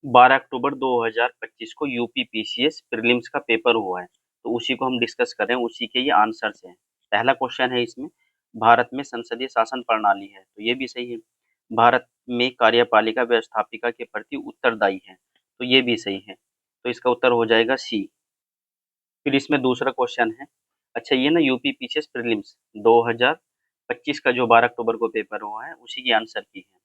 12 अक्टूबर 2025 को UP PCS prelims का paper हुआ है, तो उसी को हम डिस्कस कर रहे हैं, उसी के ये आंसर्स हैं। पहला क्वेश्चन है इसमें, भारत में संसदीय शासन प्रणाली है, तो ये भी सही है। भारत में कार्यपालिका व्यवस्थापिका के प्रति उत्तरदायी है, तो ये भी सही है। तो इसका उत्तर हो जाएगा सी। फिर इसमें दूसरा क्वेश्चन है, अच्छा ये ना यूपी पीसीएस प्रीलिम्स 2025 का जो 12 अक्टूबर को पेपर हुआ है, उसी की आंसर की है।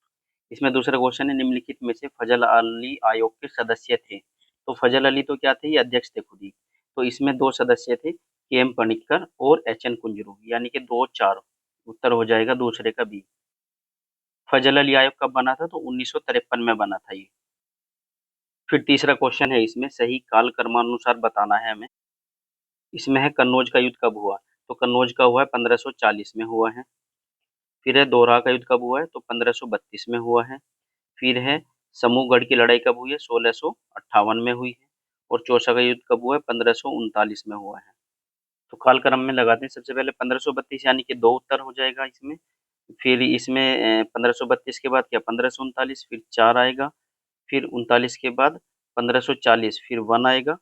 इसमें दूसरा क्वेश्चन है, निम्नलिखित में से फजल अली आयोग के सदस्य थे। तो फजल अली तो क्या थे, ये अध्यक्ष थे खुद ही। तो इसमें दो सदस्य थे, के एम पनिक्कर और एच एन कुंजरू, यानी कि 2-4। उत्तर हो जाएगा दूसरे का बी। फजल अली आयोग कब बना था, तो 1953 में बना था ये। फिर तीसरा क्वेश्चन है इसमें, सही काल क्रमानुसार बताना है हमें। इसमें है कन्नौज का युद्ध कब हुआ, तो कन्नौज का हुआ है 1540 में हुआ है। फिर है दोरहा का युद्ध कब हुआ है, तो 1532 में हुआ है। फिर है समूहगढ़ की लड़ाई कब हुई है, 1658 में हुई है। और चौसा का युद्ध कब हुआ है, 1539 में हुआ है। तो कालक्रम में लगाते हैं, सबसे पहले 1532, यानी कि दो उत्तर हो जाएगा इसमें। फिर इसमें 1532 के बाद क्या, 1539, फिर 4 आएगा। फिर 39 के बाद 1540, फिर 1 आएगा।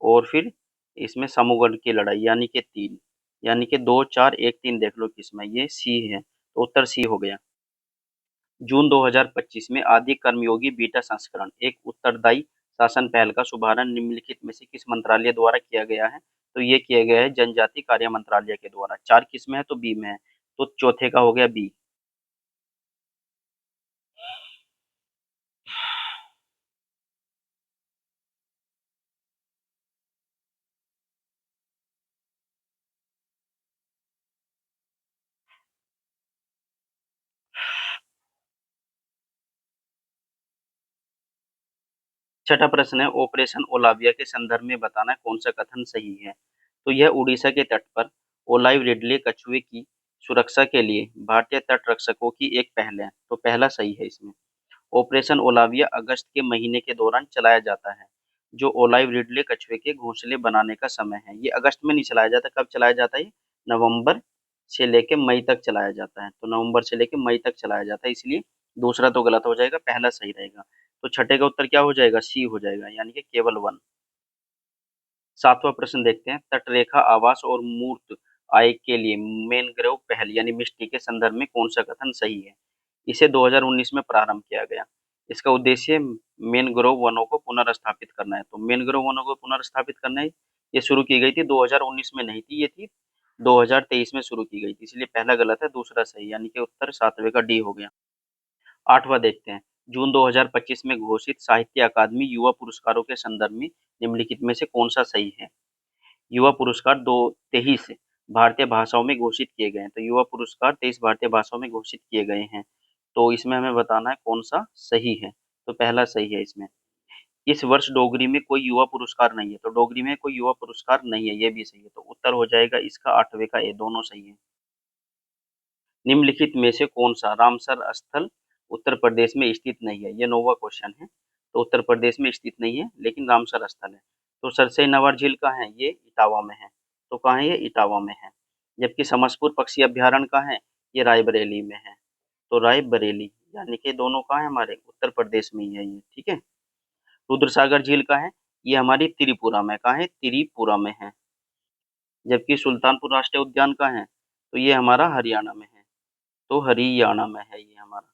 और फिर इसमें समूहगढ़ की लड़ाई, यानी कि 3, यानी कि 2, 4, 1, 3 देख लो किसमें, ये सी है, तो उत्तर सी हो गया। जून 2025 में आदि कर्मयोगी बीटा संस्करण एक उत्तरदायी शासन पहल का शुभारंभ निम्नलिखित में से किस मंत्रालय द्वारा किया गया है, तो ये किया गया है जनजाति कार्य मंत्रालय के द्वारा। 4 किस में है, तो बी में है, तो चौथे का हो गया बी। छठा प्रश्न है, ऑपरेशन ओलाविया के संदर्भ में बताना है कौन सा कथन सही है। तो यह उड़ीसा के तट पर ओलाइव रिडले कछुए की सुरक्षा के लिए भारतीय तट रक्षकों की एक पहल है, तो पहला सही है इसमें। ऑपरेशन ओलाविया अगस्त के महीने के दौरान चलाया जाता है। जो ओलाइव रिडले कछुए के घोंसले बनाने का समय है, ये अगस्त में नहीं चलाया जाता, कब चलाया जाता है, ये नवंबर से लेके मई तक चलाया जाता है। तो नवंबर से लेके मई तक चलाया जाता है, इसलिए दूसरा तो गलत हो जाएगा, पहला सही रहेगा। तो छठे का उत्तर क्या हो जाएगा, सी हो जाएगा, यानी कि केवल 1। सातवां प्रश्न देखते हैं, तटरेखा आवास और मूर्त आय के लिए मैनग्रोव पहल यानी मिस्टी के संदर्भ में कौन सा कथन सही है। इसे 2019 में प्रारंभ किया गया। इसका उद्देश्य मैनग्रोव वनों को पुनर्स्थापित करना है। तो मैनग्रोव वनों को पुनर्स्थापित करना है, ये शुरू की गई थी 2019 में नहीं थी, ये थी 2023 में शुरू की गई थी, इसलिए पहला गलत है, दूसरा सही, यानी कि उत्तर सातवें का डी हो गया। आठवां देखते हैं, जून 2025 में घोषित साहित्य अकादमी युवा पुरस्कारों के संदर्भ में निम्नलिखित में से कौन सा सही है। युवा पुरस्कार दो 23 भारतीय भाषाओं में घोषित किए गए हैं। तो युवा पुरस्कार 23 भारतीय भाषाओं में घोषित किए गए हैं। तो इसमें हमें बताना है कौन सा सही है। तो पहला सही है इसमें। इस वर्ष डोगरी में कोई युवा पुरस्कार नहीं है, तो डोगरी में कोई युवा पुरस्कार नहीं है, ये भी सही है। तो उत्तर हो जाएगा इसका आठवें का ए, दोनों सही है। निम्नलिखित में से कौन सा रामसर स्थल उत्तर प्रदेश में स्थित नहीं है, ये 9वां क्वेश्चन है। तो उत्तर प्रदेश में स्थित नहीं है, लेकिन रामसर स्थल है। तो सरसई नवार झील कहाँ है, ये इटावा में है। तो कहाँ है, ये इटावा में है। जबकि समसपुर पक्षी अभ्यारण्य कहाँ है, ये रायबरेली में है। तो रायबरेली, यानी कि दोनों कहाँ है, हमारे उत्तर प्रदेश में ही है ये, ठीक है। रुद्रसागर झील कहाँ है, ये हमारी त्रिपुरा में, कहाँ है, त्रिपुरा में है। जबकि सुल्तानपुर राष्ट्रीय उद्यान कहाँ है, तो ये हमारा हरियाणा में है। तो हरियाणा में है ये हमारा,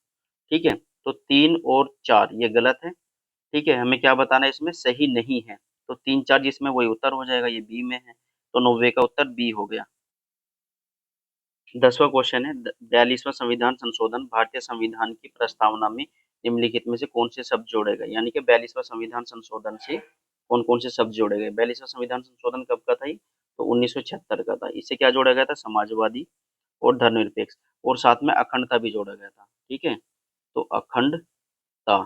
ठीक है। तो 3 और 4 ये गलत है, ठीक है। हमें क्या बताना है, इसमें सही नहीं है। तो 3, 4 जिसमें वही उत्तर हो जाएगा, ये बी में है। तो 90 का उत्तर बी हो गया। 10वां क्वेश्चन है, 42वां संविधान संशोधन भारतीय संविधान की प्रस्तावना में निम्नलिखित में से कौन से शब्द जोड़े गए, यानी कि 42वां संविधान संशोधन से कौन कौन से शब्द जोड़े गए। 42वां संविधान संशोधन कब का था ये, तो 1976 का था। इससे क्या जोड़ा गया था, समाजवादी और धर्मनिरपेक्ष, और साथ में अखंडता भी जोड़ा गया था, ठीक है। तो अखंडता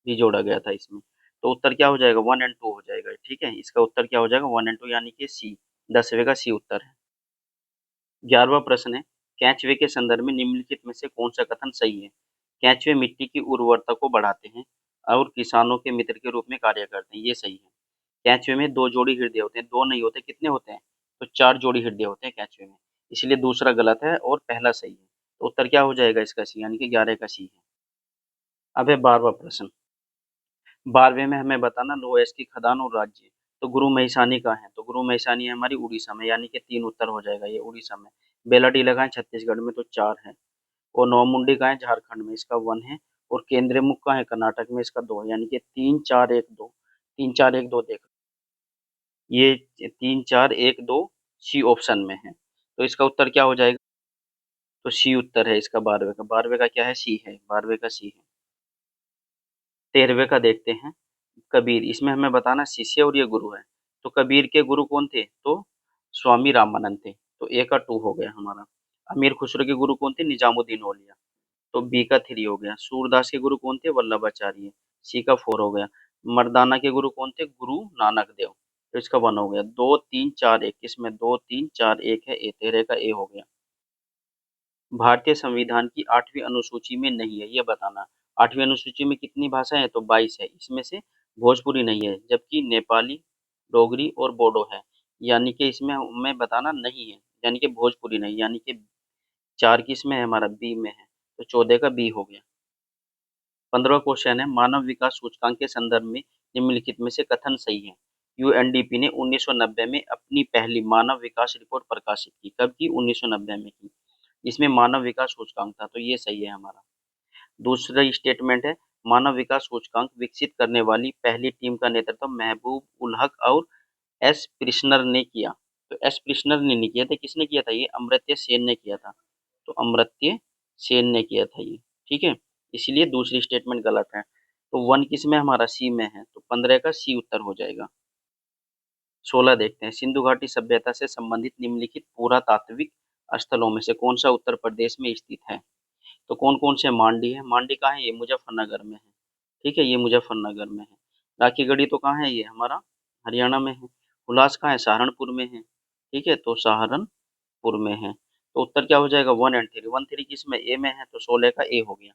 भी जोड़ा गया था इसमें। तो उत्तर क्या हो जाएगा, 1 और 2 हो जाएगा, ठीक है। इसका उत्तर क्या हो जाएगा, 1 और 2, यानी कि सी, 10वें का सी उत्तर है। 11वां प्रश्न है, केंचुए के संदर्भ में निम्नलिखित में से कौन सा कथन सही है। केंचुए मिट्टी की उर्वरता को बढ़ाते हैं और किसानों के मित्र के रूप में कार्य करते हैं, ये सही है। केंचुए में 2 जोड़ी हृदय होते हैं, 2 नहीं होते, कितने होते हैं, तो 4 जोड़ी हृदय होते हैं केंचुए में, इसलिए दूसरा गलत है और पहला सही है। तो उत्तर क्या हो जाएगा इसका सी, यानी कि 11 का सी है। अब है 12वां प्रश्न, 12वें में हमें बताना लोएस की खदान और राज्य। तो गुरु महिसानी कहाँ है? तो गुरु महिसानी है हमारी उड़ीसा में, यानी कि 3 उत्तर हो जाएगा ये उड़ीसा में। बेलाडीला कहाँ है? छत्तीसगढ़ में, तो 4 है। और नौमुंडी कहाँ है? झारखंड में, इसका 1 है। और केंद्रीय कहाँ है? कर्नाटक में, इसका 2 है, यानी कि 3 4 1 2। 3 4 1 2 देख, ये 3 4 1 2 सी ऑप्शन में है। तो इसका उत्तर क्या हो जाएगा? तो सी उत्तर है इसका 12वें का। 12वें का क्या है? सी है, 12वें का सी है। 13वें का देखते हैं, कबीर। इसमें हमें बताना शिष्य और ये गुरु है। तो कबीर के गुरु कौन थे? तो स्वामी रामानंद थे। तो ए का 2 हो गया हमारा। अमीर खुसरो के गुरु कौन थे? निजामुद्दीन औलिया। तो बी का 3 हो गया। सूरदास के गुरु कौन थे? वल्लभाचार्य। सी का 4 हो गया। मर्दाना के गुरु कौन थे? गुरु नानक देव। तो इसका 1 हो गया। 2 3 4 1, इसमें 2 3 4 1 है ए, 13 का ए हो गया। भारतीय संविधान की 8वीं अनुसूची में नहीं है, ये बताना। 8वीं अनुसूची में कितनी भाषाएं हैं? तो 22 है। इसमें से भोजपुरी नहीं है, जबकि नेपाली, डोगरी और बोडो है। यानी कि इसमें हमें बताना नहीं है, यानी कि भोजपुरी नहीं, यानी कि 4 किस में है? हमारा बी में है। तो 14 का बी हो गया। 15वां क्वेश्चन है, मानव विकास सूचकांक के संदर्भ में निम्नलिखित में से कथन सही है? यूएनडीपी ने 1990 में अपनी पहली मानव विकास रिपोर्ट प्रकाशित की। कब की? 1990 में की। इसमें मानव विकास सूचकांक था, तो ये सही है हमारा। दूसरा स्टेटमेंट है, मानव विकास सूचकांक विकसित करने वाली पहली टीम का नेतृत्व महबूब उल हक और एस कृष्णन ने किया। तो एस कृष्णन ने नहीं किया था, किसने किया था? ये अमर्त्य सेन ने किया था। तो अमर्त्य सेन ने किया था ये। ठीक है, इसलिए दूसरी स्टेटमेंट गलत है। तो 1 किस में? हमारा सी में है, तो 15 का सी उत्तर हो जाएगा। 16 देखते हैं, सिंधु घाटी सभ्यता से संबंधित निम्नलिखित पुरातात्विक स्थलों में से कौन सा उत्तर प्रदेश में स्थित है? तो कौन-कौन से? मांडी है। मांडी कहाँ है? ये मुजफ्फरनगर में है। ठीक है, ये मुजफ्फरनगर में है। राखीगढ़ी तो कहाँ है? ये हमारा हरियाणा में है। हुलास कहाँ है? सहारनपुर में है। ठीक है, तो सहारनपुर में है। तो उत्तर क्या हो जाएगा? 1 एंड 3। 1 3 किसमें? ए में है, तो 16 का ए हो गया।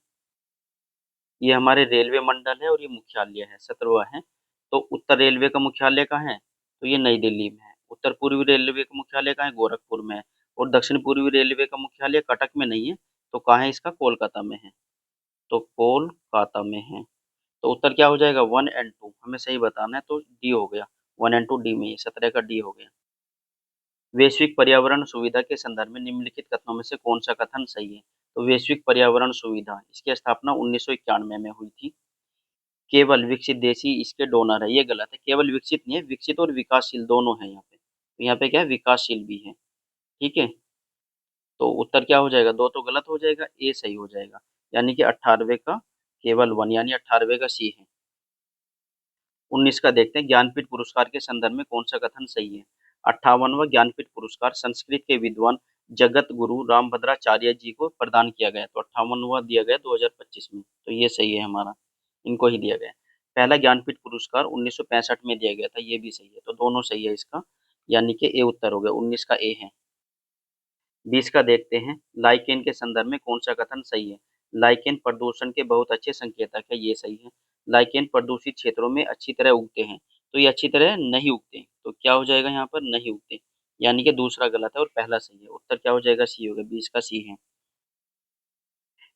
ये हमारे रेलवे मंडल है और ये मुख्यालय है, 17वां है। तो उत्तर रेलवे का मुख्यालय कहाँ है? तो ये नई दिल्ली में है। उत्तर पूर्वी रेलवे का मुख्यालय कहाँ है? गोरखपुर में है। और दक्षिण पूर्वी रेलवे का मुख्यालय कटक में नहीं है, तो कहाँ है इसका? कोलकाता में है। तो कोलकाता में है। तो उत्तर क्या हो जाएगा? 1 एंड 2 हमें सही बताना है, तो डी हो गया। 1 एंड 2 डी में, 17 का डी हो गया। वैश्विक पर्यावरण सुविधा के संदर्भ में निम्नलिखित कथनों में से कौन सा कथन सही है? तो वैश्विक पर्यावरण सुविधा, इसकी स्थापना 1991 में हुई थी। केवल विकसित देश ही इसके डोनर है, ये गलत है। केवल विकसित नहीं है, विकसित और विकासशील दोनों है यहाँ पे। तो यहाँ पे क्या है? विकासशील भी है। ठीक है, तो उत्तर क्या हो जाएगा? 2 तो गलत हो जाएगा, ए सही हो जाएगा। यानी कि 18वें का केवल 1, यानी 18वें का सी है। 19 का देखते हैं, ज्ञानपीठ पुरस्कार के संदर्भ में कौन सा कथन सही है? 58वां ज्ञानपीठ पुरस्कार संस्कृत के विद्वान जगत गुरु रामभद्राचार्य जी को प्रदान किया गया। तो 58वां दिया गया 2025 में, तो ये सही है हमारा, इनको ही दिया गया। पहला ज्ञानपीठ पुरस्कार 1965 में दिया गया था, ये भी सही है। तो दोनों सही है इसका, यानी कि ए उत्तर हो गया। 19 का ए है। 20 का देखते हैं, लाइकेन के संदर्भ में कौन सा कथन सही है? लाइकेन प्रदूषण के बहुत अच्छे संकेतक है, ये सही है। लाइकेन प्रदूषित क्षेत्रों में अच्छी तरह उगते हैं। तो ये अच्छी तरह नहीं उगते, तो क्या हो जाएगा यहाँ पर? नहीं उगते, यानी कि दूसरा गलत है और पहला सही है। उत्तर क्या हो जाएगा? सी हो गया। 20 का सी है।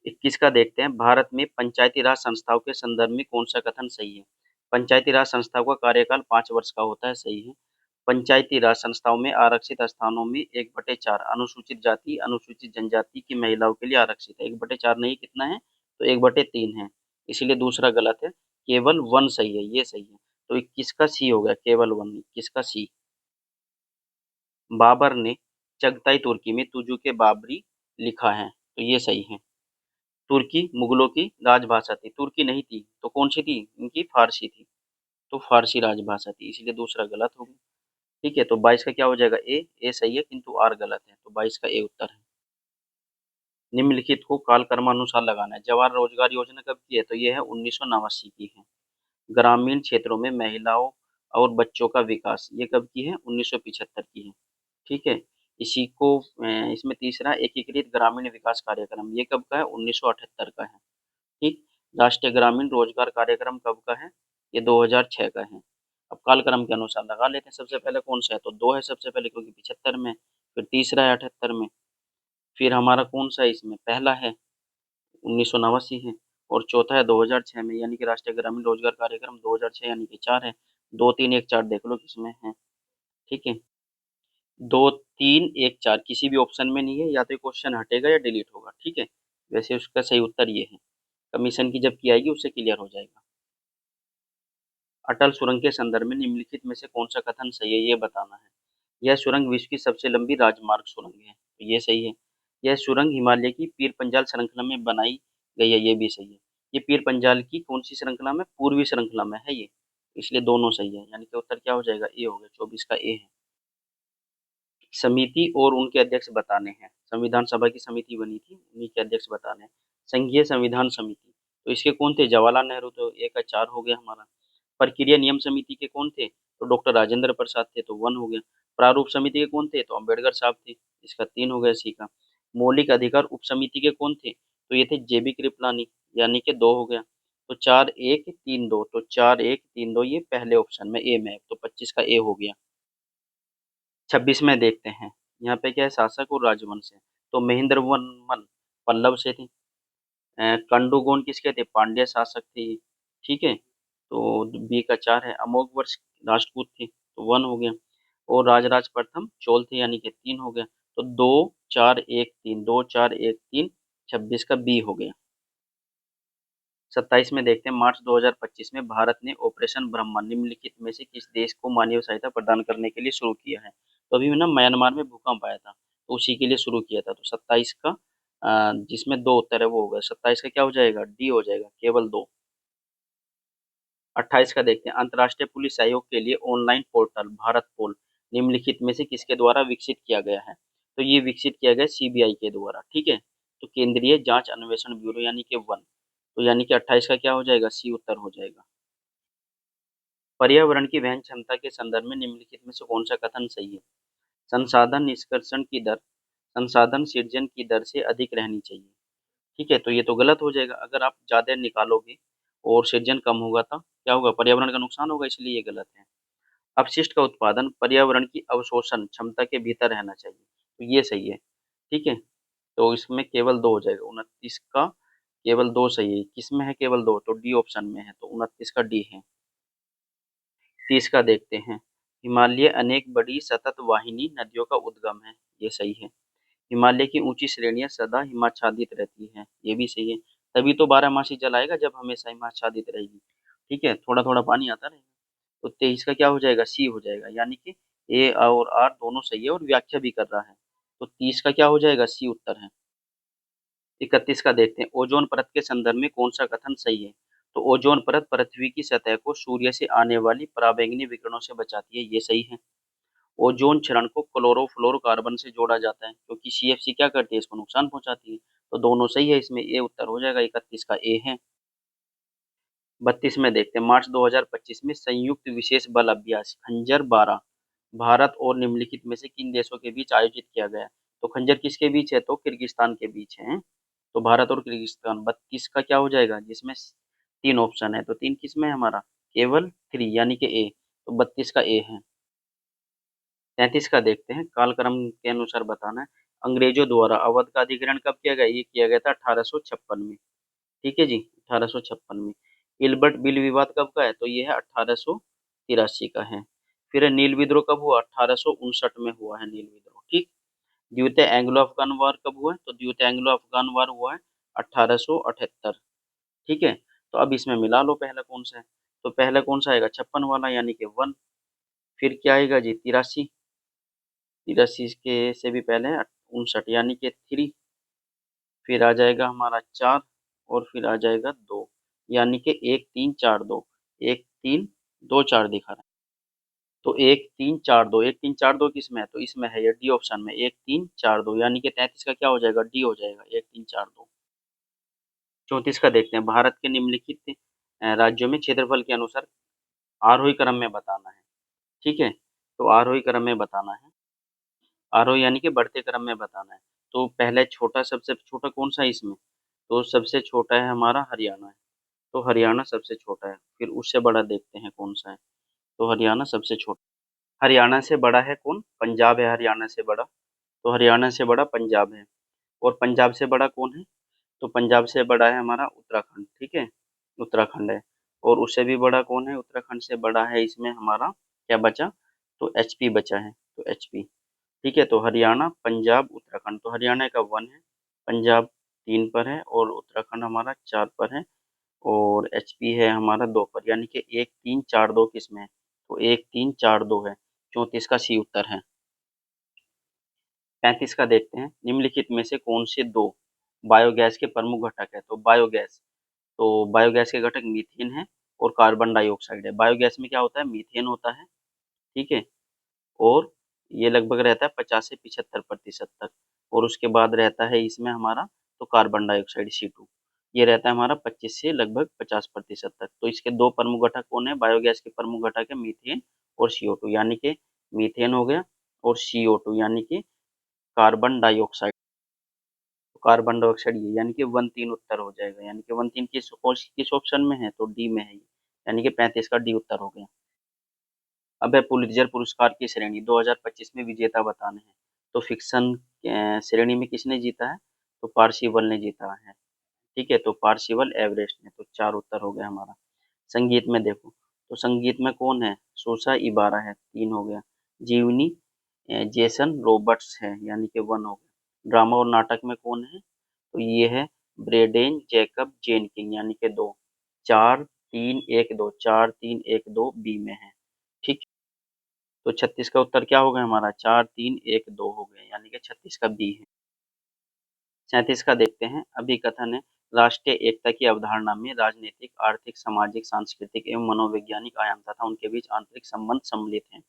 21 का देखते हैं, भारत में पंचायती राज संस्थाओं के संदर्भ में कौन सा कथन सही है? पंचायती राज संस्थाओं का कार्यकाल 5 वर्ष का होता है, सही है। पंचायती राज संस्थाओं में आरक्षित स्थानों में 1/4 अनुसूचित जाति, अनुसूचित जनजाति की महिलाओं के लिए आरक्षित है। 1/4 नहीं, कितना है? तो 1/3 है। इसलिए दूसरा गलत है, केवल 1 सही है, ये सही है। तो 21 का सी हो गया, केवल 1, 21 का सी। बाबर ने चगताई तुर्की में तुजु के बाबरी लिखा है, तो ये सही है। तुर्की मुगलों की राजभाषा थी, तुर्की नहीं थी, तो कौन सी थी? इनकी फारसी थी। तो फारसी राजभाषा थी, इसलिए दूसरा गलत हो गया। ठीक है, तो 22 का क्या हो जाएगा? ए, ए सही है, किंतु आर गलत है। तो 22 का ए उत्तर है। निम्नलिखित को काल क्रमानुसार लगाना है। जवाहर रोजगार योजना कब की है? तो ये है 1989 की है। ग्रामीण क्षेत्रों में महिलाओं और बच्चों का विकास, ये कब की है? 1975 की है। ठीक है, इसी को इसमें तीसरा एकीकृत ग्रामीण विकास कार्यक्रम, ये कब का है? 1978 का है। ठीक, राष्ट्रीय ग्रामीण रोजगार कार्यक्रम कब का है? ये 2006 का है। अब कालक्रम के अनुसार लगा लेते हैं, सबसे पहले कौन सा है? तो 2 है सबसे पहले, क्योंकि 75 में, फिर तीसरा है 78 में, फिर हमारा कौन सा है इसमें? पहला है 1989 है, और चौथा है 2006 में, यानी कि राष्ट्रीय ग्रामीण रोजगार कार्यक्रम 2006, यानी कि 4 है। 2, 3, 1, 4 देख लो किसमें है। ठीक है, 2, 3, 1, 4 किसी भी ऑप्शन में नहीं है, या तो ये क्वेश्चन हटेगा या डिलीट होगा। ठीक है, वैसे उसका सही उत्तर ये है। कमीशन की जब की आएगी उससे क्लियर हो जाएगा। अटल सुरंग के संदर्भ में निम्नलिखित में से कौन सा कथन सही है, ये बताना है। यह सुरंग विश्व की सबसे लंबी राजमार्ग सुरंग है, तो ये सही है। यह सुरंग हिमालय की पीर पंजाल श्रृंखला में बनाई गई है, ये भी सही है। ये पीर पंजाल की कौन सी श्रृंखला में, पूर्वी श्रृंखला में है ये, इसलिए दोनों सही है, यानी कि उत्तर क्या हो जाएगा, ए हो गया, 24 का ए है। समिति और उनके अध्यक्ष बताने हैं। संविधान सभा की समिति बनी थी, उन्हीं के अध्यक्ष बताने हैं। संघीय संविधान समिति, तो इसके कौन थे, जवाहरलाल नेहरू, तो ए का 4 हो गया हमारा। प्रक्रिया नियम समिति के कौन थे, तो डॉक्टर राजेंद्र प्रसाद थे, तो 1 हो गया। प्रारूप समिति के कौन थे, तो अम्बेडकर साहब थे, इसका 3 हो गया सी का। मौलिक अधिकार उप समिति के कौन थे, तो ये थे जेबी कृपलानी, यानी कि 2 हो गया। तो 4, 1, 3, 2, तो 4, 1, 3, 2 ये पहले ऑप्शन में ए में है, तो 25 का ए हो गया। 26 में देखते हैं, यहाँ पे क्या है, शासक और राजवंश है। तो महेंद्र वर्मन पल्लव से थे। कंडुगोन किसके थे, पांड्य शासक थे ये। ठीक है, तो बी का 4 है। अमोघ वर्ष राजपूत थे, तो 1 हो गया। और राजराज प्रथम चोल थे, यानी कि 3 हो गया। तो 2, 4, 1, 3, 2, 4, 1, 3, 26 का बी हो गया। 27 में देखते हैं, मार्च 2025 में भारत ने ऑपरेशन ब्रह्मा निम्नलिखित में से किस देश को मानवीय सहायता प्रदान करने के लिए शुरू किया है। तो अभी ना म्यांमार में भूकंप आया था, तो उसी के लिए शुरू किया था। तो 27 का जिसमें 2 उत्तर है वो होगा, 27 का क्या हो जाएगा, डी हो जाएगा, केवल 2। 28 का देखते हैं, अंतर्राष्ट्रीय पुलिस सहयोग के लिए ऑनलाइन पोर्टल भारत पोल निम्नलिखित में से किसके द्वारा विकसित किया गया है। तो ये विकसित किया गया सीबीआई के द्वारा। ठीक है, तो केंद्रीय जांच अन्वेषण ब्यूरो, यानी कि 1। तो यानी कि 28 का क्या हो जाएगा, सी उत्तर हो जाएगा। पर्यावरण की वहन क्षमता के संदर्भ में निम्नलिखित में से कौन सा कथन सही है। संसाधन निष्कर्षण की दर संसाधन सृजन की दर से अधिक रहनी चाहिए। ठीक है, तो ये तो गलत हो जाएगा, अगर आप ज्यादा निकालोगे और सृजन कम होगा तो क्या होगा, पर्यावरण का नुकसान होगा, इसलिए ये गलत है। अपशिष्ट का उत्पादन पर्यावरण की अवशोषण क्षमता के भीतर रहना चाहिए, तो ये सही है। ठीक है, तो इसमें केवल 2 हो जाएगा, 29 का केवल 2 सही है। किसमें है केवल 2, तो डी ऑप्शन में है, तो 29 का डी है। 30 का देखते हैं, हिमालय अनेक बड़ी सतत वाहिनी नदियों का उद्गम है, ये सही है। हिमालय की ऊंची श्रेणियां सदा हिमाच्छादित रहती हैं, ये भी सही है। तभी तो बारहमासी जल आएगा जब हमेशा हिमाच्छादित रहेगी। ठीक है, थोड़ा थोड़ा पानी आता रहेगा। तो 23 का क्या हो जाएगा, सी हो जाएगा, यानी कि ए और आर दोनों सही है और व्याख्या भी कर रहा है। तो 30 का क्या हो जाएगा, सी उत्तर है। 31 का देखते हैं, ओजोन परत के संदर्भ में कौन सा कथन सही है। तो ओजोन परत पृथ्वी की सतह को सूर्य से आने वाली पराबैंगनी विकिरणों से बचाती है, ये सही है। ओजोन क्षरण को क्लोरोफ्लोरोकार्बन से जोड़ा जाता है, क्योंकि सीएफसी क्या करती है, इसको नुकसान पहुंचाती है। तो दोनों सही है, इसमें ए उत्तर हो जाएगा, 31 का ए है। 32 में देखते हैं, मार्च 2025 में संयुक्त विशेष बल अभ्यास खंजर 12 भारत और निम्नलिखित में से किन देशों के बीच आयोजित किया गया। तो खंजर किसके बीच है, तो किर्गिस्तान के बीच है। तो भारत और किर्गिस्तान। 32 का क्या हो जाएगा, जिसमें 3 ऑप्शन है, तो 3 किस में है हमारा, केवल 3, यानी कि ए। तो 32 का ए है। 33 का देखते हैं, कालक्रम के अनुसार बताना है। अंग्रेजों द्वारा अवध का अधिग्रहण कब किया गया, ये किया गया था 1856 में। ठीक है जी, 1856 में। इल्बर्ट बिल विवाद कब का है, तो ये है 1883 का है। फिर नील विद्रोह कब हुआ, 1859 में हुआ है नील विद्रोह। ठीक। द्वितीय एंग्लो अफगान वार कब हुआ है, तो द्वितीय एंग्लो अफगान वार हुआ है 1878। ठीक है, तो अब इसमें मिला लो पहला कौन सा है। तो पहला कौन सा आएगा, 56 वाला, यानी कि 1। फिर क्या आएगा जी, 83। 83 के से भी पहले है 59, यानी कि 3। फिर आ जाएगा हमारा 4, और फिर आ जाएगा 2, यानी कि 1, 3, 4, 2। 1, 3, 2, 4 दिखा रहा है। तो 1, 3, 4, 2, 1, 3, 4, 2 किस में है, तो इसमें है, ये डी ऑप्शन में 1, 3, 4, 2, यानी कि 33 का क्या हो जाएगा, डी हो जाएगा, 1, 3, 4, 2। 34 का देखते हैं, भारत के निम्नलिखित राज्यों में क्षेत्रफल के अनुसार आरोही क्रम में बताना है। ठीक है, तो आरोही क्रम में बताना है। आरोही यानी कि बढ़ते क्रम में बताना है। तो पहले छोटा, सबसे छोटा कौन सा है इसमें, तो सबसे छोटा है हमारा हरियाणा है। तो हरियाणा सबसे छोटा है। फिर उससे बड़ा देखते हैं कौन सा है, तो हरियाणा सबसे छोटा। हरियाणा से बड़ा है कौन, पंजाब है हरियाणा से बड़ा। तो हरियाणा से बड़ा पंजाब है। और पंजाब से बड़ा कौन है, तो पंजाब से बड़ा है हमारा उत्तराखंड, ठीक है, उत्तराखंड है। और उससे भी बड़ा कौन है, उत्तराखंड से बड़ा है इसमें हमारा क्या बचा, तो एचपी बचा है, तो एचपी, ठीक है। तो हरियाणा, पंजाब, उत्तराखंड, तो हरियाणा का 1 है, पंजाब 3 पर है और उत्तराखंड हमारा 4 पर है और एचपी है हमारा 2 पर, यानी कि 1 3 4 2 किसमें है, तो 1 3 4 2 है, 34 का सी उत्तर है। 35 का देखते हैं, निम्नलिखित में से कौन से दो बायोगैस के प्रमुख घटक है, तो बायोगैस, तो बायोगैस के घटक मीथेन है और कार्बन डाइऑक्साइड है। बायोगैस में क्या होता है, मीथेन होता है, ठीक है, और ये लगभग रहता है 50 से 75% तक, और उसके बाद रहता है इसमें हमारा तो कार्बन डाइऑक्साइड C2, ये रहता है हमारा 25 से लगभग 50% तक। तो इसके दो प्रमुख घटक कौन है, बायोगैस के प्रमुख घटक है मीथेन और CO2, यानी कि मीथेन हो गया और CO2 यानी कि कार्बन डाइऑक्साइड। तो कार्बन डाइऑक्साइड ये, यानी कि 1 3 उत्तर हो जाएगा, यानी कि 1 3 किस ऑप्शन में है, तो डी में है ये, यानी कि 35 का डी उत्तर हो गया। अब है पुलित्जर पुरस्कार की श्रेणी 2025 में विजेता बताने हैं, तो फिक्शन श्रेणी में किसने जीता है, तो पार्सिवल ने जीता है, ठीक है, तो पार्सिवल एवरेस्ट ने, तो 4 उत्तर हो गया हमारा। संगीत में देखो, तो संगीत में कौन है, सोसा इबारा है, 3 हो गया। जीवनी जेसन रॉबर्ट्स है, यानी कि 1 हो गया। ड्रामा और नाटक में कौन है, तो ये है ब्रेडेन जैकब जेनकिन, यानी कि 2। 4 3 1 2, 4 3 1 2 बी में है, ठीक। तो 36 का उत्तर क्या हो गया हमारा, 4 3 1 2 हो गया, यानी कि 36 का बी है। 37 का देखते हैं, अभिकथन है राष्ट्रीय एकता की अवधारणा में राजनीतिक, आर्थिक, सामाजिक, सांस्कृतिक एवं मनोवैज्ञानिक आयाम तथा उनके बीच आंतरिक संबंध सम्मिलित हैं।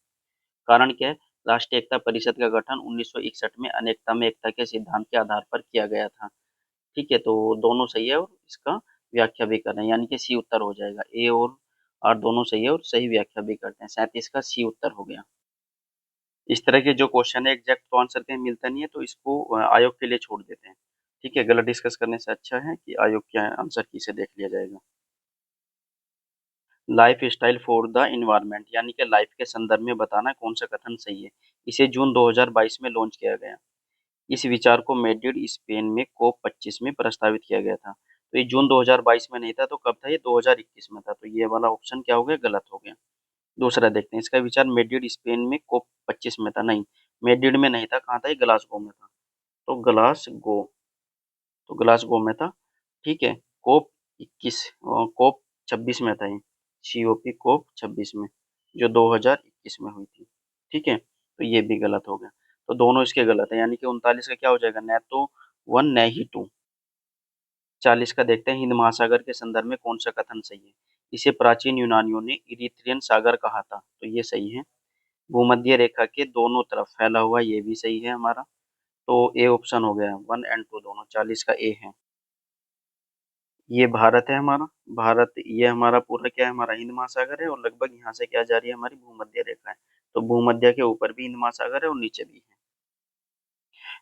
कारण क्या है, राष्ट्रीय एकता परिषद का गठन 1961 में अनेकता में एकता के सिद्धांत के आधार पर किया गया था, ठीक है, तो दोनों सही है और इसका व्याख्या भी कर रहे हैं, यानी कि सी उत्तर हो जाएगा, ए और आर दोनों सही है और सही व्याख्या भी करते हैं। 37 का सी उत्तर हो गया। इस तरह के जो क्वेश्चन है एग्जैक्ट तो आंसर कहीं मिलता नहीं है, तो इसको आयोग के लिए छोड़ देते हैं, ठीक है, गलत डिस्कस करने से अच्छा है कि आयोग के आंसर की से देख लिया जाएगा। Life style for the environment, यानी कि लाइफ के संदर्भ में बताना कौन सा कथन सही है, इसे जून 2022 में लॉन्च किया गया। इस विचार को मैड्रिड स्पेन में कोप 25 में प्रस्तावित किया गया था, तो ये जून 2022 में नहीं था, तो कब था, ये 2021 में था, तो ये वाला ऑप्शन क्या हो गया, गलत हो गया। दूसरा देखते हैं, इसका विचार मैड्रिड स्पेन में कोप 25 में था, नहीं, मैड्रिड में नहीं था, कहाँ था, ये ग्लासगो में था, तो ग्लासगो, तो ग्लासगो में था, ठीक है। कोप 21 कोप 26 में था ये, COP कोप 26 में, जो 2021 में हुई थी, ठीक है, तो ये भी गलत हो गया, तो दोनों इसके गलत है, यानी कि 39 का क्या हो जाएगा, न तो 1 न ही 2। 40 का देखते हैं, हिंद महासागर के संदर्भ में कौन सा कथन सही है, इसे प्राचीन यूनानियों ने इरिथ्रियन सागर कहा था, तो ये सही है। भूमध्य रेखा के दोनों तरफ फैला हुआ, ये भी सही है हमारा, तो ए ऑप्शन हो गया, 1 एंड 2 दोनों, 40 का ए है। ये भारत है हमारा, भारत ये हमारा पूरा क्या है, हमारा हिंद महासागर है और लगभग यहाँ से क्या जा रही है, हमारी भूमध्य रेखा है, तो भूमध्य के ऊपर भी हिंद महासागर है और नीचे भी है।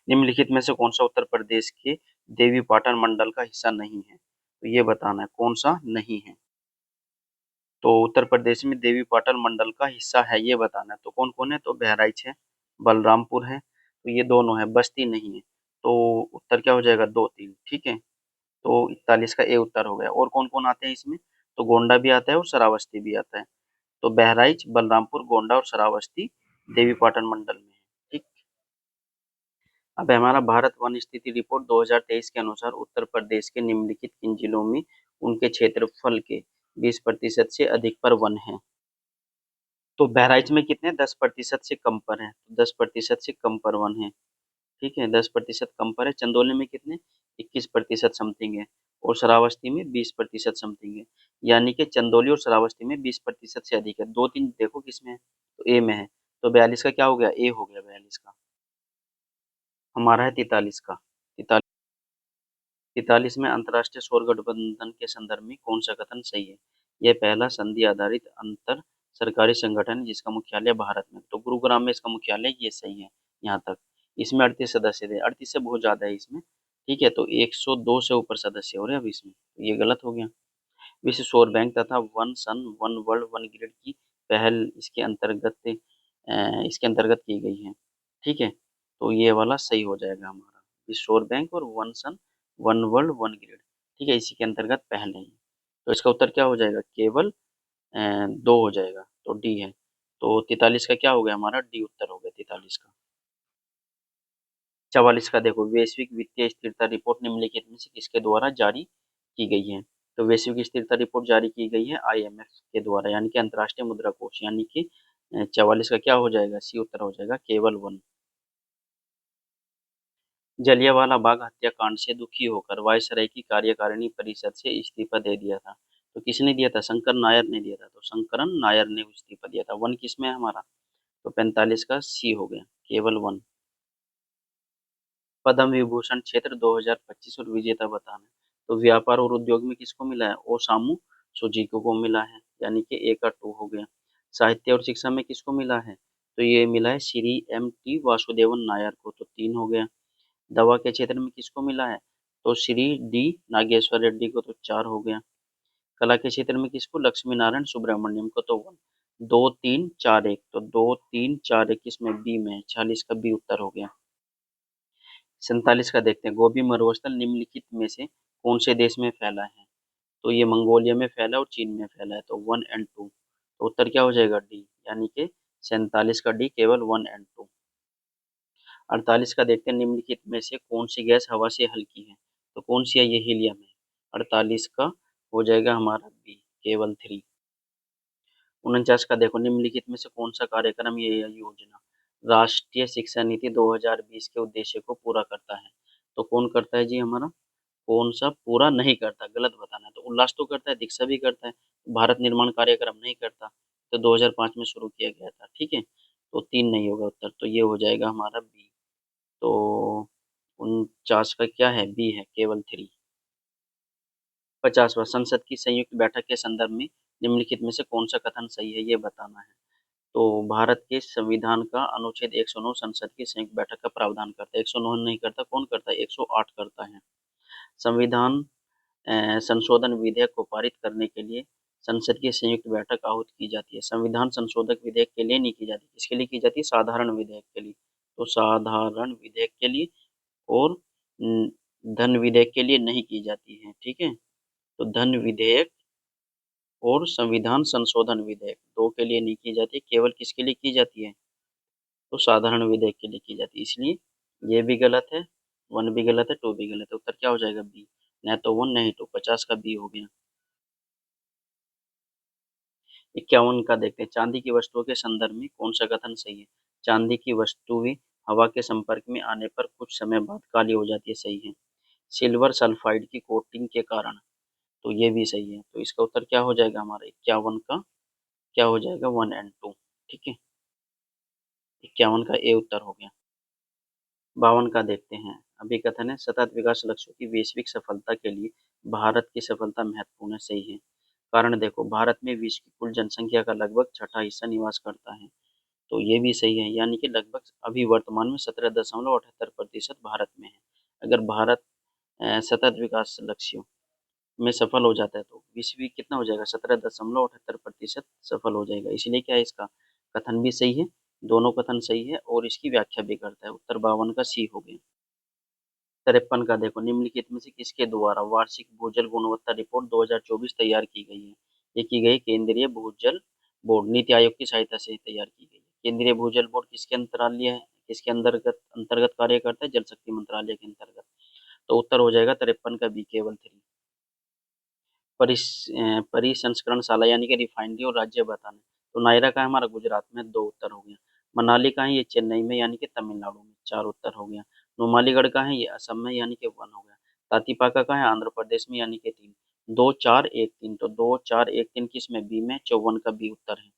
निम्नलिखित में से कौन सा उत्तर प्रदेश के देवी पाटन मंडल का हिस्सा नहीं है, तो ये बताना है कौन सा नहीं है। तो उत्तर प्रदेश में देवी पाटन मंडल का हिस्सा है, ये बताना है, तो कौन कौन है, तो बहराइच है, बलरामपुर है, तो ये दोनों है, बस्ती नहीं है, तो उत्तर क्या हो जाएगा, 2 3, ठीक है, तो 41 का ए उत्तर हो गया। और कौन कौन आते हैं इसमें, तो गोंडा भी आता है और श्रावस्ती भी आता है, तो बहराइच, बलरामपुर, गोंडा और श्रावस्ती देवी पाटन मंडल में है, ठीक। अब है हमारा भारत वन स्थिति रिपोर्ट 2023 के अनुसार उत्तर प्रदेश के निम्नलिखित किन जिलों में उनके क्षेत्रफल के 20% से अधिक पर वन है, तो बहराइच में कितने, 10% से कम पर है, 10% से कम पर वन है, ठीक है, 10% कम पर है। चंदौली में कितने, 21% समथिंग है, और श्रावस्ती में 20% समथिंग है, यानी कि चंदौली और श्रावस्ती में 20% से अधिक है। 2 3 देखो किसमें है, तो ए में है, तो 42 का क्या हो गया, ए हो गया 42 का, हमारा है 43 का। 43 में अंतर्राष्ट्रीय सौर गठबंधन के संदर्भ में कौन सा कथन सही है, यह पहला संधि आधारित अंतर सरकारी संगठन है जिसका मुख्यालय भारत में, तो गुरुग्राम में इसका मुख्यालय, ये सही है यहाँ तक। इसमें 38 सदस्य थे, 38 से बहुत ज्यादा है इसमें, ठीक है, तो 102 से ऊपर सदस्य हो रहे हैं अब इसमें, तो ये गलत हो गया। विश्व सौर बैंक तथा one sun one world one grid की पहल इसके अंतर्गत की गई है, ठीक है, तो ये वाला सही हो जाएगा हमारा, विश्व सौर बैंक और one sun one world one grid, ठीक है, इसी के अंतर्गत पहले ही। तो इसका उत्तर क्या हो जाएगा, केवल 2 हो जाएगा, तो डी है। तो 43 का क्या हो गया हमारा, डी उत्तर हो गया 43 का। 44 का देखो, वैश्विक वित्तीय स्थिरता रिपोर्ट निम्नलिखित में से किसके द्वारा जारी की गई है। तो वैश्विक स्थिरता रिपोर्ट जारी की गई है आईएमएफ के द्वारा, यानी कि अंतर्राष्ट्रीय मुद्रा कोष, यानी कि 44 का क्या हो जाएगा, सी उत्तर हो जाएगा, केवल वन। जलियांवाला बाग हत्याकांड से दुखी होकर वायसराय की कार्यकारिणी परिषद से इस्तीफा दे दिया था। तो किसने दिया था, शंकर नायर ने दिया था, तो शंकरन नायर ने इस्तीफा दिया था। वन किस में है हमारा, तो 45 का सी हो गया, केवल वन। पद्म विभूषण क्षेत्र 2025 और विजेता बताना है। तो व्यापार और उद्योग में किसको मिला है, ओसामू सुजीको को मिला है, यानी कि ए का 2 हो गया। साहित्य और शिक्षा में किसको मिला है, तो ये मिला है श्री एम टी वासुदेवन नायर को, तो 3 हो गया। दवा के क्षेत्र में किसको मिला है, तो श्री डी नागेश्वर रेड्डी को, तो 4 हो गया। कला के क्षेत्र में किसको, लक्ष्मी नारायण सुब्रमण्यम को, तो 1। 2 3 4 1, तो 2 3 4 1 किसमें, बी में, 46 का बी उत्तर हो गया। 47 का देखते हैं, गोबी मरुस्थल निम्नलिखित में से कौन से देश में फैला है। तो ये मंगोलिया में फैला और चीन में फैला है, तो 1 एंड 2। तो उत्तर क्या हो जाएगा, डी, यानी कि 47 का डी, केवल 1 एंड 2। 48 का देखते हैं, निम्नलिखित में से कौन सी गैस हवा से हल्की है। तो कौन सी है, ये हीलियम है। 48 का हो जाएगा हमारा बी, केवल 3। 49 का देखो, निम्नलिखित में से कौन सा कार्यक्रम ये योजना राष्ट्रीय शिक्षा नीति 2020 के उद्देश्य को पूरा करता है। तो कौन करता है जी हमारा, कौन सा पूरा नहीं करता, गलत बताना है। तो उल्लास तो करता है, दीक्षा भी करता है, भारत निर्माण कार्यक्रम नहीं करता। तो 2005 में शुरू किया गया था, ठीक है। तो 3 नहीं होगा उत्तर, तो ये हो जाएगा हमारा बी। तो 49 का क्या है, बी है, केवल 3। 50वां, संसद की संयुक्त बैठक के संदर्भ में निम्नलिखित में से कौन सा कथन सही है, ये बताना है। तो भारत के संविधान का अनुच्छेद 109 संसद की संयुक्त बैठक का प्रावधान करता है। 109 नहीं करता, कौन करता है, 108 करता है। संविधान संशोधन विधेयक को पारित करने के लिए संसद की संयुक्त बैठक आहूत की जाती है। संविधान संशोधक विधेयक के लिए नहीं की जाती, किसके लिए की जाती है, साधारण विधेयक के लिए। तो साधारण विधेयक के लिए और धन विधेयक के लिए नहीं की जाती है, ठीक है। तो धन विधेयक और संविधान संशोधन विधेयक 2 के लिए नहीं की जाती, केवल किसके लिए की जाती है, तो साधारण विधेयक के लिए की जाती है। इसलिए ये भी गलत है, 1 भी गलत है, 2 भी गलत है। उत्तर क्या हो जाएगा, बी, न तो 1 नहीं 2। 50 का बी हो गया। 51 का देखते हैं, चांदी की वस्तुओं के संदर्भ में कौन सा कथन सही है। चांदी की वस्तुएं हवा के संपर्क में आने पर कुछ समय बाद काली हो जाती है, सही है। सिल्वर सल्फाइड की कोटिंग के कारण, तो ये भी सही है। तो इसका उत्तर क्या हो जाएगा हमारा, 51 का क्या हो जाएगा, 1 एंड 2, ठीक है। 51 का ए उत्तर हो गया। 52 का देखते हैं, अभी कथन है, सतत विकास लक्ष्यों की वैश्विक सफलता के लिए भारत की सफलता महत्वपूर्ण है, सही है। कारण देखो, भारत में विश्व की कुल जनसंख्या का लगभग छठा हिस्सा निवास करता है, तो ये भी सही है, यानी कि लगभग अभी वर्तमान में 17.78% भारत में है। अगर भारत सतत विकास लक्ष्यों में सफल हो जाता है तो विश्व भी कितना हो जाएगा, 17.78% सफल हो जाएगा। इसलिए क्या है, इसका कथन भी सही है, दोनों कथन सही है और इसकी व्याख्या भी करता है। उत्तर 52 का सी हो गया। 53 का देखो, निम्नलिखित में से किसके द्वारा वार्षिक भूजल गुणवत्ता रिपोर्ट 2024 तैयार की गई है। ये की गई केंद्रीय भूजल बोर्ड, नीति आयोग की सहायता से तैयार की गई है। केंद्रीय भूजल बोर्ड किसके अंतरालय है, किसके अंतर्गत अंतर्गत कार्य करता है, जल शक्ति मंत्रालय के अंतर्गत। तो उत्तर हो जाएगा 53 का बी, केवल 3। परिसंस्करणशाला यानी कि रिफाइनरी और राज्य बताना। तो नायरा का है हमारा गुजरात में, 2 उत्तर हो गया। मनाली का है ये चेन्नई में यानी कि तमिलनाडु में, 4 उत्तर हो गया। नुमालीगढ़ का है ये असम में यानी कि 1 हो गया। तातीपाका का है आंध्र प्रदेश में यानी कि 3। 2 4 1 3, तो 2 4 1 3 किस में, बी में, 54 का बी उत्तर है।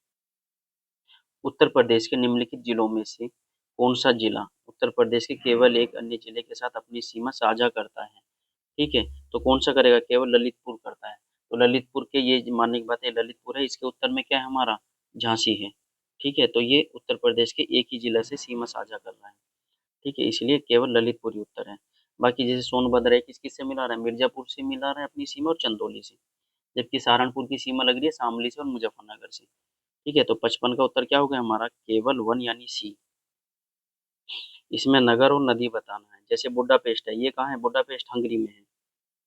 उत्तर प्रदेश के निम्नलिखित जिलों में से कौन सा जिला उत्तर प्रदेश के केवल एक अन्य जिले के साथ अपनी सीमा साझा करता है, ठीक है। तो कौन सा करेगा, केवल ललितपुर करता है। तो ललितपुर के ये मानने की बात है, ललितपुर है, इसके उत्तर में क्या है हमारा, झांसी है, ठीक है। तो ये उत्तर प्रदेश के एक ही जिला से सीमा साझा कर रहा है, ठीक है, इसलिए केवल ललितपुर ही उत्तर है। बाकी जैसे सोनभद्र है, किस किस से मिला रहा है, मिर्जापुर से मिला रहा है अपनी सीमा और चंदौली से। जबकि सहारनपुर की सीमा लग रही है शामली से और मुजफ्फरनगर से, ठीक है। तो 55 का उत्तर क्या हो गया हमारा, केवल 1 यानी सी। इसमें नगर और नदी बताना है। जैसे बुडापेस्ट है, ये कहाँ है, बुडापेस्ट हंगरी में है,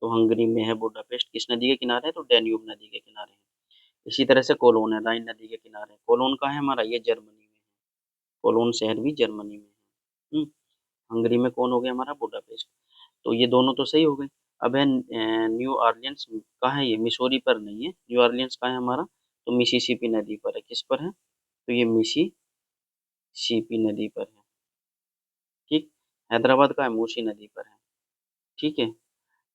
तो हंगरी में है बुडापेस्ट, किस नदी के किनारे है, तो डैन्यूब नदी के किनारे है। इसी तरह से कोलोन है, राइन नदी के किनारे। कोलोन कहाँ है हमारा, ये जर्मनी में है। कोलोन शहर भी जर्मनी में है। हंगरी में कौन हो गया हमारा, बुडापेस्ट। तो ये दोनों तो सही हो गए। अब है न्यू ऑरलियंस, कहाँ है ये, मिसौरी पर नहीं है। न्यू ऑरलियंस कहाँ है हमारा, तो मिसिसिपी नदी पर है। किस पर है, तो ये मिसिसिपी नदी पर है। ठीक। हैदराबाद का है, मूसी नदी पर है। ठीक है।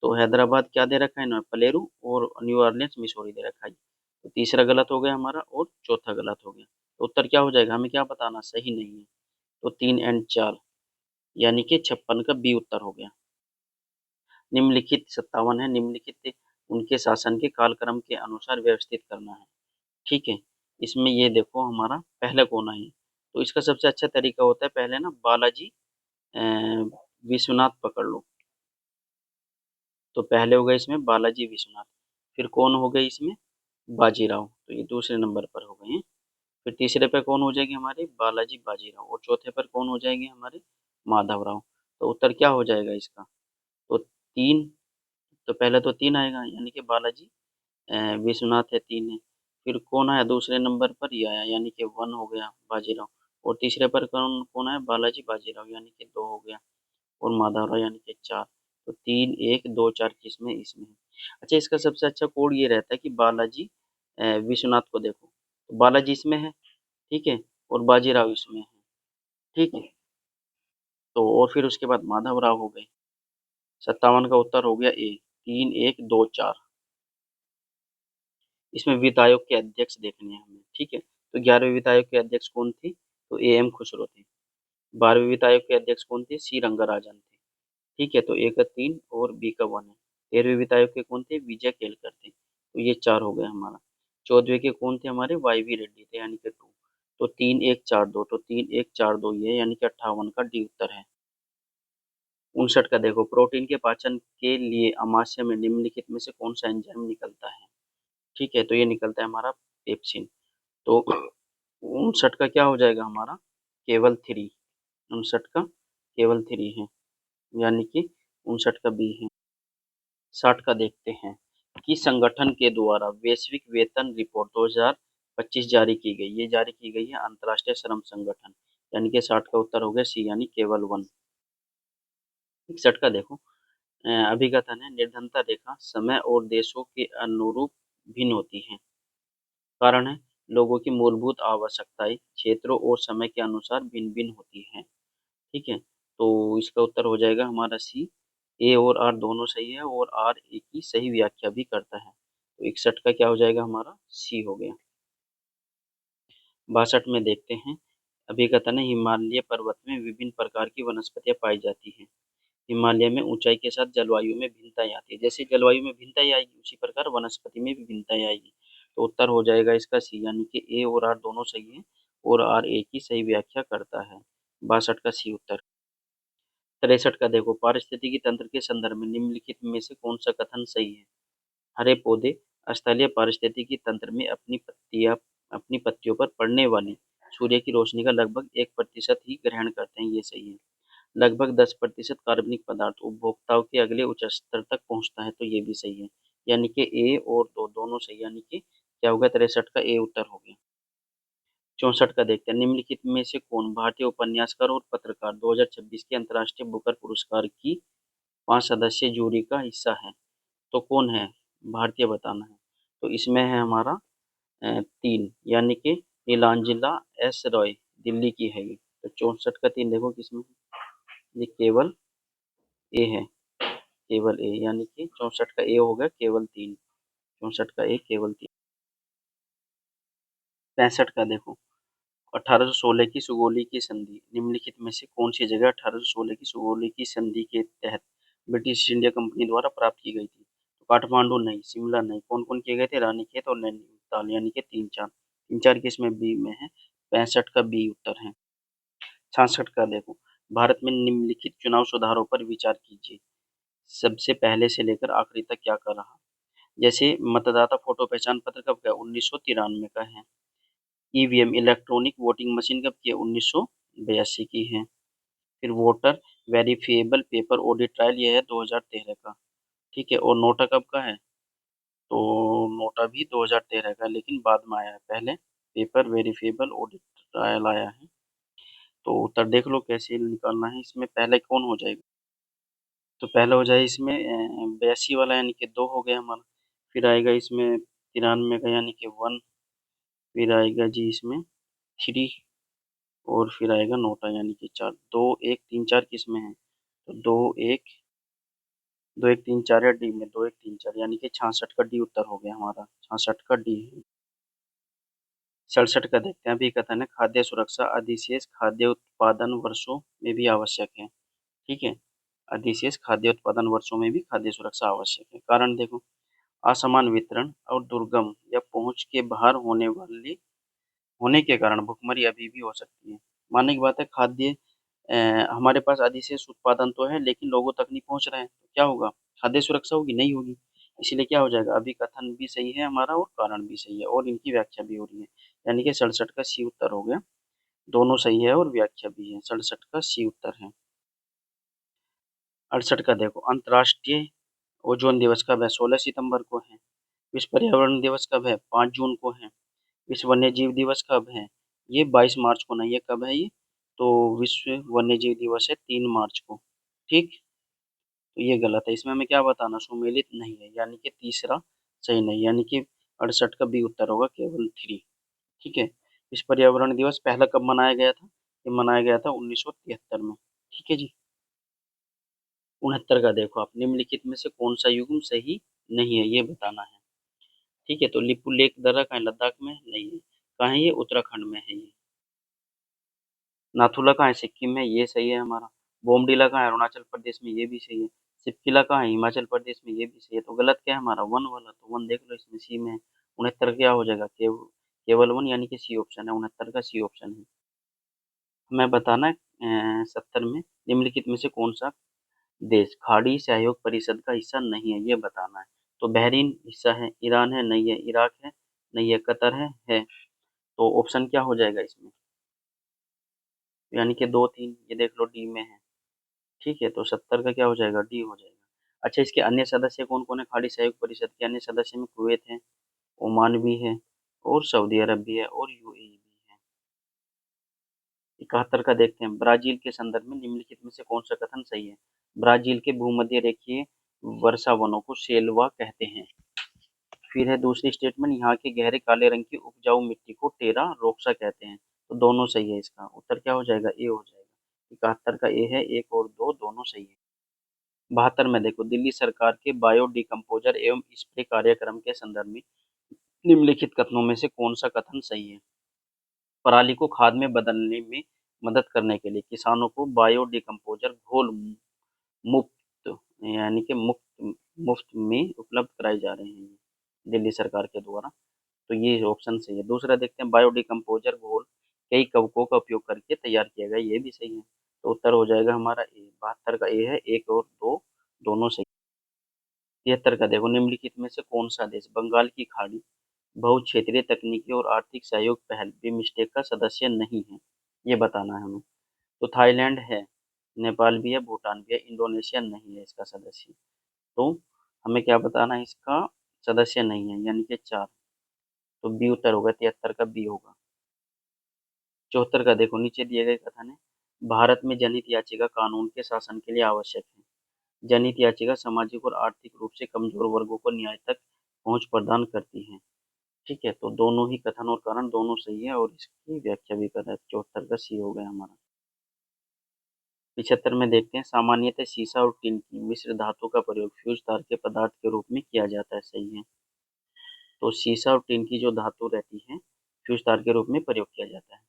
तो हैदराबाद क्या दे रखा है इन्होंने, पलेरू, और न्यू ऑरलियंस मिसौरी दे रखा है। तो तीसरा गलत हो गया हमारा, और चौथा गलत हो गया। तो उत्तर क्या हो जाएगा, हमें क्या बताना, सही नहीं है। तो 3 और 4, यानी कि 56 का बी उत्तर हो गया। निम्नलिखित 57 है, निम्नलिखित उनके शासन के कालक्रम के अनुसार व्यवस्थित करना है। ठीक है। इसमें ये देखो हमारा पहला कोना है। तो इसका सबसे अच्छा तरीका होता है, पहले ना बालाजी अ, विश्वनाथ पकड़ लो। तो पहले हो गए इसमें बालाजी विश्वनाथ, फिर कौन हो गए इसमें, बाजीराव, तो ये दूसरे नंबर पर हो गए हैं। फिर तीसरे पे कौन हो जाएंगे हमारे, बालाजी बाजीराव, और चौथे पर कौन हो जाएंगे हमारे, माधवराव। तो उत्तर क्या हो जाएगा इसका, तो 3। तो पहले तो 3 आएगा, यानी कि बालाजी विश्वनाथ है, 3 है। फिर कौन आया दूसरे नंबर पर, ये आया, यानी कि 1 हो गया बाजीराव। और तीसरे पर कौन कौन आया, बालाजी बाजीराव, यानी कि 2 हो गया। और माधवराव यानी कि 4। तो 3, 1, 2, 4 किसमें, इसमें है। अच्छा, इसका सबसे अच्छा कोड ये रहता है कि बालाजी विश्वनाथ को देखो, तो बालाजी इसमें है। ठीक है। और बाजीराव इसमें है। ठीक है। तो और फिर उसके बाद माधवराव हो गए। 57 का उत्तर हो गया ए। 3, 1, 2, 4। इसमें वित्त आयोग के अध्यक्ष देखने हैं हमें। ठीक है। तो 11वें वित्त आयोग के अध्यक्ष कौन थे, तो AM खुसरो थे। 12वें वित्त आयोग के अध्यक्ष कौन थे, सी रंगराजन थे। ठीक है। तो ए का 3 और बी का 1 है। 13वें वित्त आयोग के कौन थे, विजय केलकर थे। तो ये 4 हो गया हमारा। 14वें के कौन थे हमारे, YV रेड्डी थे, यानी कि 2। तो 3, 1, 4, 2, तो 3, 1, 4, 2 ये, यानी कि 58 का डी उत्तर है। 59 का देखो, प्रोटीन के पाचन के लिए अमाशय में निम्नलिखित में से कौन सा एंजाइम निकलता है। ठीक है। तो ये निकलता है हमारा पेप्सिन। तो 59 का क्या हो जाएगा हमारा, केवल 3। 59 का केवल 3 है, यानी कि 59 का बी है। 60 का देखते हैं कि संगठन के द्वारा वैश्विक वेतन रिपोर्ट 2025 जारी की गई, ये जारी की गई है अंतर्राष्ट्रीय श्रम संगठन, यानी कि 60 का उत्तर हो गया सी, यानी केवल 1। 61 का देखो, अभिकथन है, निर्धनता रेखा समय और देशों के अनुरूप भिन्न होती है। कारण है, लोगों की मूलभूत आवश्यकताएं क्षेत्रों और समय के अनुसार भिन्न भिन्न होती हैं। ठीक है। तो इसका उत्तर हो जाएगा हमारा सी। ए और आर दोनों सही है, और आर ए की सही व्याख्या भी करता है। तो 61 का क्या हो जाएगा हमारा, सी हो गया। 62 में देखते हैं, अभिकथन है, हिमालय पर्वत में विभिन्न प्रकार की वनस्पतियां पाई जाती हैं। हिमालय में ऊंचाई के साथ जलवायु में भिन्नताएं आती है, जैसे जलवायु में भिन्नताएं आएगी उसी प्रकार वनस्पति में भी भिन्नताएं आएगी। तो उत्तर हो जाएगा इसका सी, यानी कि ए और आर दोनों सही है, और आर ए की सही व्याख्या करता है। 62 का सी उत्तर। 63 का देखो, पारिस्थितिकी तंत्र के संदर्भ में निम्नलिखित में से कौन सा कथन सही है। हरे पौधे स्थलीय पारिस्थितिकी तंत्र में अपनी पत्तियों पर पड़ने वाली सूर्य की रोशनी का लगभग 1% ही ग्रहण करते हैं, ये सही है। लगभग 10% कार्बनिक पदार्थ उपभोक्ताओं के अगले उच्च स्तर तक पहुंचता है, तो ये भी सही है। यानी कि ए और दो दोनों सही, यानी कि क्या होगा, 63 का ए उत्तर हो गया। 64 का देखते हैं, निम्नलिखित में से कौन भारतीय उपन्यासकार और पत्रकार 2026 के अंतर्राष्ट्रीय बुकर पुरस्कार की 5 सदस्यीय जूरी का हिस्सा है। तो कौन है, भारतीय बताना है। तो इसमें है हमारा 3, यानी कि नीलांजिला एस रॉय, दिल्ली की है ये। तो 64 का 3 देखो किसमें है? ये केवल ए है, केवल ए, यानी कि 64 का ए हो गया केवल 3। 64 का ए केवल 3। 65 का देखो, 1816 की सुगोली की संधि, निम्नलिखित में से कौन सी जगह 1816 की सुगोली की संधि के तहत ब्रिटिश ईस्ट इंडिया कंपनी द्वारा प्राप्त की गई थी। तो काठमांडू नहीं, शिमला नहीं, कौन कौन किए गए थे, रानीखेत और नैनीताल, यानी कि 3, 4। 3, 4 किसमें, बी में है। 65 का बी उत्तर है। 66 का देखो, भारत में निम्नलिखित चुनाव सुधारों पर विचार कीजिए। सबसे पहले से लेकर आखिरी तक क्या कर रहा, जैसे मतदाता फोटो पहचान पत्र कब का, 1993 का है। ईवीएम इलेक्ट्रॉनिक वोटिंग मशीन कब की है, 1982 की है। फिर voter verifiable paper audit trial, यह है 2013 का। ठीक है, और नोटा कब का है? तो नोटा भी 2013 का, लेकिन बाद में आया है, पहले पेपर वेरिफिएबल ऑडिट ट्रायल आया है। तो उत्तर देख लो कैसे निकालना है, इसमें पहले कौन हो जाएगा? तो पहले हो जाए इसमें 82 वाला, यानी कि 2 हो गया हमारा। फिर आएगा इसमें 93 का, यानी कि 1। फिर आएगा जी इसमें 3, और फिर आएगा नोटा, यानी कि 4। 2 1 3 4 किस में है? तो 2 1 3 4 या डी में, 2 1 3 4, यानी कि 66 का डी उत्तर हो गया हमारा। 66 का डी है। 67 का देखते हैं अभी, कथन है खाद्य सुरक्षा अधिशेष खाद्य उत्पादन वर्षों में भी आवश्यक है। ठीक है, अधिशेष खाद्य उत्पादन वर्षों में भी खाद्य सुरक्षा आवश्यक है। कारण देखो, असमान वितरण और दुर्गम या पहुंच के बाहर होने के कारण भुखमरी अभी भी हो सकती है। मानने की बात है, खाद्य हमारे पास अधिशेष उत्पादन तो है, लेकिन लोगों तक नहीं पहुंच रहे हैं, तो क्या होगा? खाद्य सुरक्षा होगी? नहीं होगी। इसीलिए क्या हो जाएगा, अभी कथन भी सही है हमारा और कारण भी सही है, और इनकी व्याख्या भी हो रही है। यानी कि 67 का सी उत्तर हो गया। दोनों सही है और व्याख्या भी है। 67 का सी उत्तर है। 68 का देखो, अंतर्राष्ट्रीय ओजोन दिवस कब है? 16 सितंबर को है। विश्व पर्यावरण दिवस कब है? 5 जून को है। विश्व वन्य जीव दिवस कब है? ये 22 मार्च को नहीं है, कब है ये? तो विश्व वन्य जीव दिवस है 3 मार्च को। ठीक, तो ये गलत है, इसमें हमें क्या बताना? सुमेलित नहीं है, यानी कि तीसरा सही नहीं, यानी कि 68 का बी उत्तर होगा, केवल 3। ठीक है, विश्व पर्यावरण दिवस पहला कब मनाया गया था? ये मनाया गया था 1973 में। ठीक है जी। 69 का देखो आप, निम्नलिखित में से कौन सा युग्म सही नहीं है, ये बताना है। ठीक है, तो लिपु लेक दर्रा कहाँ है? लद्दाख में नहीं है। कहाँ है ये? उत्तराखंड में है ये। नाथुला कहाँ है? सिक्किम में, ये सही है हमारा। बोमडीला कहाँ है? अरुणाचल प्रदेश में, ये भी सही है। सिपकिला कहाँ है? हिमाचल प्रदेश में, ये भी सही है। तो गलत क्या है हमारा? 1 वाला, तो 1 देख लो इसमें, सी में है। 69 क्या हो जाएगा? केवल 1, यानी कि सी ऑप्शन है। 69 का सी ऑप्शन है। हमें बताना है 70 में, निम्नलिखित में से कौन सा देश खाड़ी सहयोग परिषद का हिस्सा नहीं है, ये बताना है। तो बहरीन हिस्सा है, ईरान है नहीं है, इराक है नहीं है, कतर है। तो ऑप्शन क्या हो जाएगा इसमें? यानी कि 2 3, ये देख लो डी में है। ठीक है, तो 70 का क्या हो जाएगा? डी हो जाएगा। अच्छा, इसके अन्य सदस्य कौन कौन है? खाड़ी सहयोग परिषद के अन्य सदस्य में कुवैत है, ओमान भी है, और सऊदी अरब भी है, और यूएई भी है। 71 का देखते हैं, ब्राजील के संदर्भ में निम्नलिखित में से कौन सा कथन सही है? ब्राजील के भूमध्य रेखीय वर्षा वनों को सेल्वा कहते हैं। फिर है दूसरी स्टेटमेंट, यहाँ के गहरे काले रंग की उपजाऊ मिट्टी को टेरा रोक्सा कहते हैं। तो दोनों सही है, इसका उत्तर क्या हो जाएगा? ए हो जाएगा। 71 का ए है, 1 और 2 दोनों सही है। 72 में देखो, दिल्ली सरकार के बायो डिकम्पोजर एवं स्प्रे कार्यक्रम के संदर्भ में निम्नलिखित कथनों में से कौन सा कथन सही है? पराली को खाद में बदलने में मदद करने के लिए किसानों को बायो डिकम्पोजर घोल मुफ्त, यानी कि मुफ्त मुफ्त में उपलब्ध कराए जा रहे हैं दिल्ली सरकार के द्वारा। तो ये ऑप्शन सही है। दूसरा देखते हैं, बायो डिकम्पोजर घोल कई कवकों का उपयोग करके तैयार किया गया, ये भी सही है। तो उत्तर हो जाएगा हमारा ए। 72 का ए है, 1 और 2 दोनों सही। 73 का देखो, निम्नलिखित में से कौन सा देश बंगाल की खाड़ी बहु क्षेत्रीय तकनीकी और आर्थिक सहयोग पहल बिमस्टेक का सदस्य नहीं है, ये बताना है हमें। तो थाईलैंड है, नेपाल भी है, भूटान भी है, इंडोनेशिया नहीं है इसका सदस्य। तो हमें क्या बताना है? इसका सदस्य नहीं है, यानी कि 4। तो बी उत्तर होगा, 73 का बी होगा। 74 का देखो, नीचे दिए गए कथन है, भारत में जनहित याचिका कानून के शासन के लिए आवश्यक है। जनहित याचिका सामाजिक और आर्थिक रूप से कमजोर वर्गों को न्याय तक पहुंच प्रदान करती है। ठीक है, तो दोनों ही कथन और कारण दोनों सही है, और इसकी व्याख्या भी कर रहा है। 74 का सी हो गया हमारा। 75 में देखते हैं, सामान्यतः सीसा और टिन की मिश्र धातु का प्रयोग फ्यूज तार के पदार्थ के रूप में किया जाता है, सही है। तो सीसा और टिन की जो धातु रहती है, फ्यूज तार के रूप में प्रयोग किया जाता है।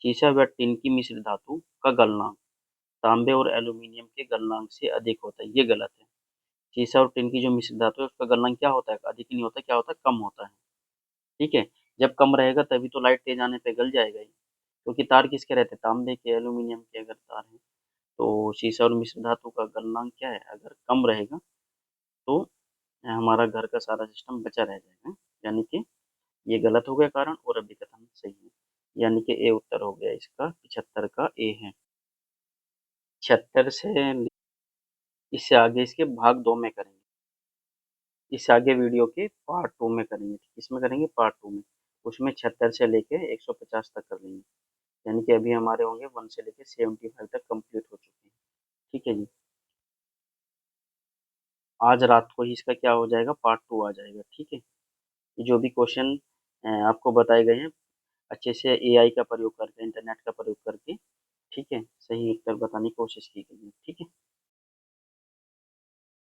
सीसा व टिन की मिश्र धातु का गलनांक तांबे और एल्यूमिनियम के गलनांक से अधिक होता है, ये गलत है। सीसा और टिन की जो मिश्र धातु है, उसका गलनांक क्या होता है? अधिक नहीं होता, क्या होता है? कम होता है। ठीक है, जब कम रहेगा तभी तो लाइट तेज आने पे गल जाएगा ही, क्योंकि तार किसके रहते हैं? तांबे के, एल्यूमिनियम के अगर तार है। तो शीशा और मिश्र धातु का गलनांक क्या है? अगर कम रहेगा तो हमारा घर का सारा सिस्टम बचा रह जाएगा। यानी कि ये गलत हो गया कारण, और अभी कथन सही है, यानी कि ए उत्तर हो गया इसका। 75 का ए है। 76 से इससे आगे इसके भाग 2 में करेंगे। इस आगे वीडियो के पार्ट 2 में करेंगे। किसमें करेंगे? पार्ट 2 में। उसमें 76 से लेके 150 तक कर लेंगे। यानी कि अभी हमारे होंगे 1 से लेके 75 तक कंप्लीट हो चुके हैं। ठीक है जी। आज रात को ही इसका क्या हो जाएगा? पार्ट 2 आ जाएगा। ठीक है। ये जो भी क्वेश्चन आपको बताए गए हैं, अच्छे से एआई का प्रयोग करके, इंटरनेट का प्रयोग करके, ठीक है, सही उत्तर बताने की कोशिश की गई है। ठीक है।